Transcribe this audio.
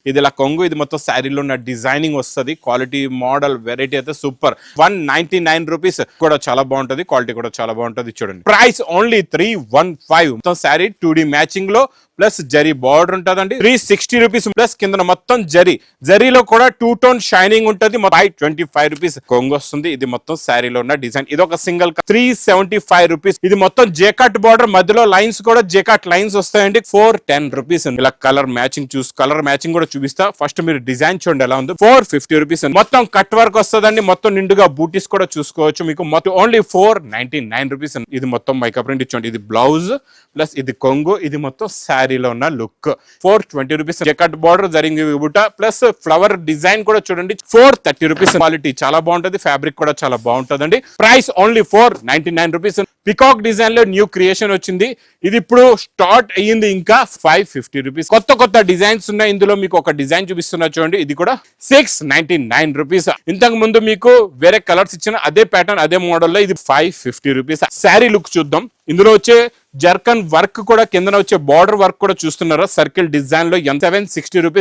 ఇది ఇలా కొంగు, ఇది మొత్తం శారీలో ఉన్న డిజైనింగ్ వస్తుంది. క్వాలిటీ మోడల్ వెరైటీ అయితే సూపర్. 199 రూపీస్ కూడా చాలా బాగుంటది, క్వాలిటీ కూడా చాలా బాగుంటది. చూడండి ప్రైస్ ఓన్లీ 315. మొత్తం శారీ 2D మ్యాచింగ్ లో ప్లస్ జరీ బార్డర్ ఉంటదండి. 360 రూపీస్ ప్లస్ కింద మొత్తం జరీలో కూడా 2 టోన్ షైనింగ్ ఉంటది. 525 రూపీస్ కొంగు వస్తుంది. ఇది మొత్తం శారీలో ఉన్న డిజైన్. ఇది ఒక సింగిల్ 375 రూపీస్. ఇది మొత్తం జేకాట్ బార్డర్, మధ్యలో లైన్స్ కూడా జేకాట్ లైన్స్ వస్తాయండి. 410 రూపీస్. ఇలా కలర్ మ్యాచింగ్ కూడా చూపిస్తా. ఫస్ట్ మీరు డిజైన్ చూడండి ఎలా ఉందో. 450 రూపీస్. మొత్తం కట్ వర్క్ వస్తుందండి. మొత్తం నిండుగా బూటీస్ కూడా చూసుకోవచ్చు. మీకు మొత్తం ఓన్లీ 499 రూపీస్. ఇది మొత్తం మైకా ప్రింట్ ఇచ్చండి. ఇది బ్లౌజ్ ప్లస్ ఇది కొంగు, ఇది మొత్తం శారీలో ఉన్న లుక్. 420 రూపీస్. జెకట్ బార్డర్ జరిగి బుట్ట ప్లస్ ఫ్లవర్ డిజైన్ కూడా చూడండి. 430 రూపీస్. క్వాలిటీ చాలా బాగుంటది, ఫ్యాబ్రిక్ కూడా చాలా బాగుంటదండి. Price only 499 rupees. Peacock design లో న్యూ క్రియేషన్ వచ్చింది. ఇది ఇప్పుడు స్టార్ట్ అయ్యింది. ఇంకా 550 రూపీస్. కొత్త డిజైన్స్ ఉన్నాయి. ఇందులో మీకు ఒక డిజైన్ చూపిస్తున్నా చూడండి. ఇది కూడా 699 రూపీస్. ఇంతకు ముందు మీకు వేరే కలర్స్ ఇచ్చిన అదే ప్యాటర్న్ అదే మోడల్ లో ఇది 550 రూపీస్. శారీ లుక్ చూద్దాం. ఇందులో వచ్చే జర్కన్ వర్క్ కూడా కింద వచ్చే బార్డర్ వర్క్ కూడా చూస్తున్నారా, సర్కిల్ డిజైన్ లో 760 రూపీస్.